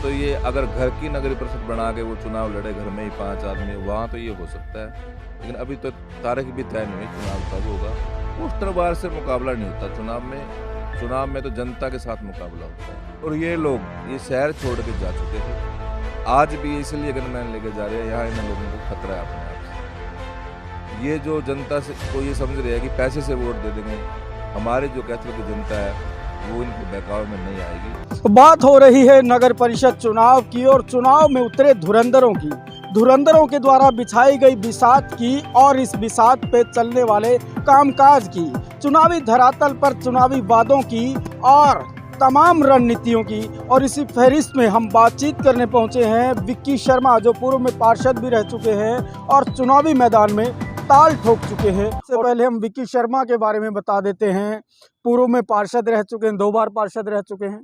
तो ये अगर घर की नगरीय परिषद बना के वो चुनाव लड़े, घर में ही 5 आदमी, वहाँ तो ये हो सकता है। लेकिन अभी तो तारीख भी तय नहीं हुई चुनाव कब होगा। पोस्टर वार से मुकाबला नहीं होता चुनाव में। चुनाव में तो जनता के साथ मुकाबला होता है। और ये लोग ये शहर छोड़ के जा चुके थे, आज भी इसलिए गनमैन लेके जा रहे हैं। यहाँ इन लोगों को खतरा है अपने आप से। ये जो जनता से को ये समझ रहे हैं कि पैसे से वोट दे देंगे, हमारी जो कैथल की जनता है वो इनके बहकावे में नहीं आएगी। तो बात हो रही है नगर परिषद चुनाव की और चुनाव में उतरे धुरंधरों की, धुरंधरों के द्वारा बिछाई गई बिसात की और इस बिसात पे चलने वाले कामकाज की, चुनावी धरातल पर चुनावी वादों की और तमाम रणनीतियों की। और इसी फहरिस्त में हम बातचीत करने पहुंचे हैं विक्की शर्मा, जो पूर्व में पार्षद भी रह चुके हैं और चुनावी मैदान में ताल ठोक चुके हैं। सबसे पहले हम विक्की शर्मा के बारे में बता देते हैं। पूर्व में पार्षद रह चुके हैं, 2 बार पार्षद रह चुके हैं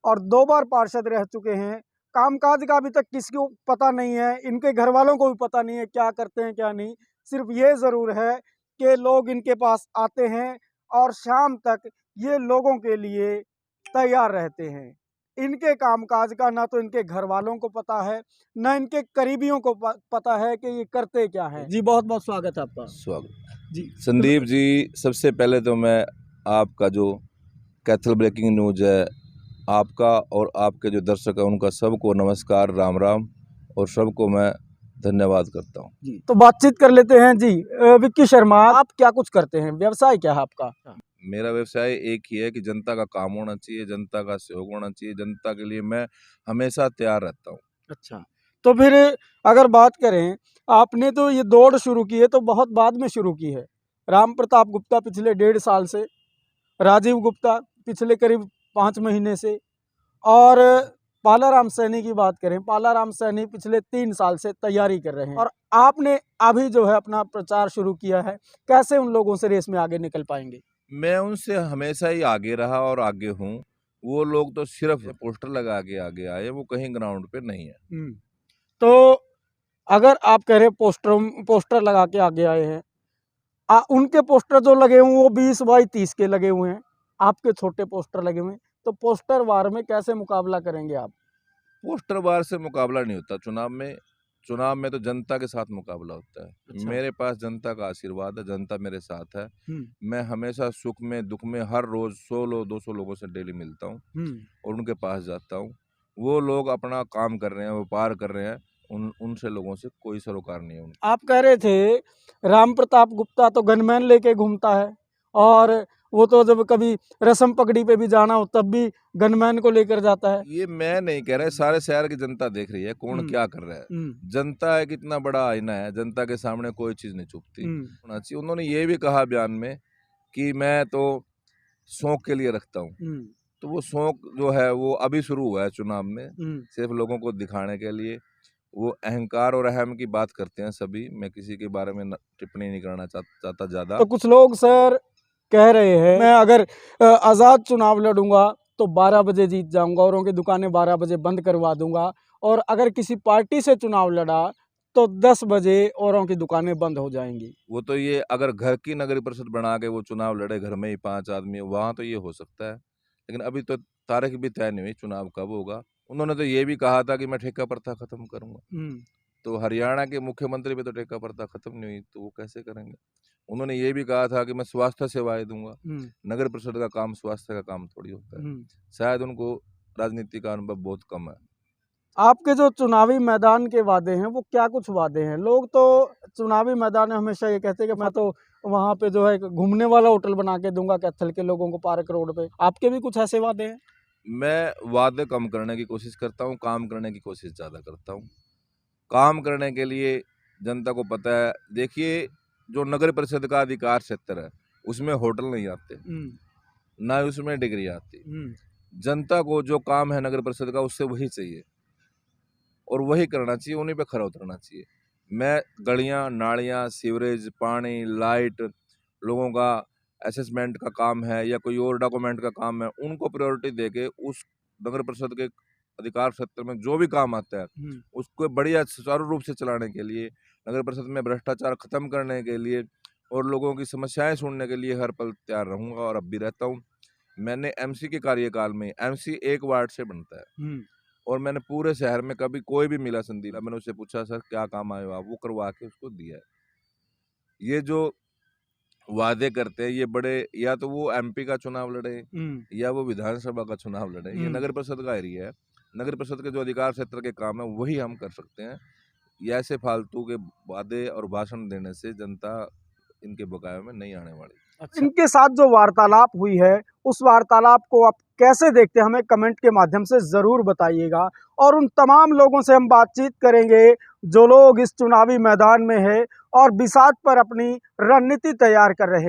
और 2 बार पार्षद रह चुके हैं। कामकाज का अभी तक किसी को पता नहीं है, इनके घर वालों को भी पता नहीं है क्या करते हैं क्या नहीं। सिर्फ ये ज़रूर है कि लोग इनके पास आते हैं और शाम तक ये लोगों के लिए तैयार रहते हैं। इनके कामकाज का ना तो इनके घर वालों को पता है, ना इनके करीबियों को पता है कि ये करते क्या हैं। जी बहुत बहुत स्वागत है आपका। स्वागत जी संदीप जी, सबसे पहले तो मैं आपका जो कैथल ब्रेकिंग न्यूज़ है, आपका और आपके जो दर्शक हैं उनका सबको नमस्कार, राम राम, और सबको मैं धन्यवाद करता हूँ। जी तो बातचीत कर लेते हैं। जी विक्की शर्मा, आप क्या कुछ करते हैं, व्यवसाय क्या है आपका? मेरा व्यवसाय एक ही है कि जनता का काम होना चाहिए, जनता का सहयोग होना चाहिए, जनता के लिए मैं हमेशा तैयार रहता हूँ। अच्छा, तो फिर अगर बात करें, आपने तो ये दौड़ शुरू की है तो बहुत बाद में शुरू की है। राम प्रताप गुप्ता पिछले 1.5 साल से, राजीव गुप्ता पिछले करीब 5 महीने से, और पालाराम सैनी की बात करें, पालाराम सैनी पिछले 3 साल से तैयारी कर रहे हैं और आपने अभी जो है अपना प्रचार शुरू किया है। कैसे उन लोगों से रेस में आगे निकल पाएंगे? मैं उनसे हमेशा ही आगे रहा और आगे हूँ। वो लोग तो सिर्फ पोस्टर लगा के आगे आए, वो कहीं ग्राउंड पे नहीं है। तो अगर आप कह रहे हैं पोस्टर लगा के आगे आए हैं, उनके पोस्टर जो लगे हुए हैं वो 20 बाई 30 के लगे हुए हैं, आपके छोटे पोस्टर लगे हुए हैं, तो पोस्टर वार में कैसे मुकाबला करेंगे आप? पोस्टर वार से मुकाबला नहीं होता चुनाव में। चुनाव में तो जनता के साथ मुकाबला होता है। अच्छा। मेरे पास जनता का आशीर्वाद है, जनता मेरे साथ है। मैं हमेशा सुख में दुख में हर रोज 100 लोग 200 लोगों से डेली मिलता हूँ और उनके पास जाता हूँ। वो लोग अपना काम कर रहे हैं, व्यापार कर रहे हैं, उनसे लोगों से कोई सरोकार नहीं है उनका। आप कह रहे थे राम प्रताप गुप्ता तो गनमैन लेके घूमता है और वो तो जब कभी रसम पगड़ी पे भी जाना हो तब भी गनमैन को लेकर जाता है। ये मैं नहीं कह रहा, सारे शहर की जनता देख रही है कौन क्या कर रहा है। जनता एक इतना बड़ा आईना है, जनता के सामने कोई चीज नहीं छुपती होना चाहिए। उन्होंने ये भी कहा बयान में कि मैं तो शौक के लिए रखता हूँ। तो वो शौक जो है वो अभी शुरू हुआ है चुनाव में, सिर्फ लोगों को दिखाने के लिए। वो अहंकार और अहम की बात करते हैं सभी। मैं किसी के बारे में टिप्पणी नहीं करना चाहता ज्यादा। तो कुछ लोग सर कह रहे हैं मैं अगर आज़ाद चुनाव लड़ूंगा तो 12 बजे जीत जाऊंगा, औरों की दुकानें 12 बजे बंद करवा दूंगा, और अगर किसी पार्टी से चुनाव लड़ा तो 10 बजे औरों की दुकानें बंद हो जाएंगी। वो तो ये अगर घर की नगरीय परिषद बना के वो चुनाव लड़े, घर में ही 5 आदमी, वहाँ तो ये हो सकता है। लेकिन अभी तो तारीख भी तय नहीं हुई चुनाव कब होगा। उन्होंने तो ये भी कहा था कि मैं ठेका प्रथा खत्म करूंगा। तो हरियाणा के मुख्यमंत्री भी तो ठेका प्रथा खत्म नहीं हुई, तो वो कैसे करेंगे। उन्होंने ये भी कहा था कि मैं स्वास्थ्य सेवाएं दूंगा। नगर परिषद का काम स्वास्थ्य का काम थोड़ी होता है। शायद उनको राजनीति का अनुभव बहुत कम है। आपके जो चुनावी मैदान के वादे हैं वो क्या कुछ वादे हैं? लोग तो चुनावी मैदान में हमेशा ये कहते हैं कि मैं तो वहाँ पे जो है घूमने वाला होटल बना के दूंगा कैथल के लोगों को पार्क रोड पे। आपके भी कुछ ऐसे वादे हैं? मैं वादे कम करने की कोशिश करता हूँ, काम करने की कोशिश ज़्यादा करता हूँ। काम करने के लिए जनता को पता है। देखिए, जो नगर परिषद का अधिकार क्षेत्र है उसमें होटल नहीं आते, ना उसमें डिग्री आती। जनता को जो काम है नगर परिषद का उससे वही चाहिए और वही करना चाहिए, उन्हीं पे खरा उतरना चाहिए। मैं गलियां, नालियां, सीवरेज, पानी, लाइट, लोगों का असेसमेंट का काम है या कोई और डॉक्यूमेंट का काम है, उनको प्रायोरिटी देके उस नगर परिषद के अधिकार क्षेत्र में जो भी काम आता है उसको बढ़िया सुचारू रूप से चलाने के लिए, नगर परिषद में भ्रष्टाचार खत्म करने के लिए और लोगों की समस्याएं सुनने के लिए हर पल तैयार रहूंगा और अब भी रहता हूँ। मैंने एमसी के कार्यकाल में, एमसी एक वार्ड से बनता है, और मैंने पूरे शहर में कभी कोई भी मिला संदीप, मैंने उससे पूछा सर क्या काम आए हो आप, वो करवा के उसको दिया है। ये जो वादे करते हैं ये बड़े, या तो वो एमपी का चुनाव लड़े या वो विधानसभा का चुनाव लड़े, ये नगर परिषद का एरिया है। नगर परिषद के जो अधिकार क्षेत्र के काम है वही हम कर सकते हैं। ये ऐसे फालतू के वादे और भाषण देने से जनता इनके बकाये में नहीं आने वाली। अच्छा। इनके साथ जो वार्तालाप हुई है उस वार्तालाप को आप कैसे देखते हैं, हमें कमेंट के माध्यम से ज़रूर बताइएगा। और उन तमाम लोगों से हम बातचीत करेंगे जो लोग इस चुनावी मैदान में है और बिसात पर अपनी रणनीति तैयार कर रहे हैं।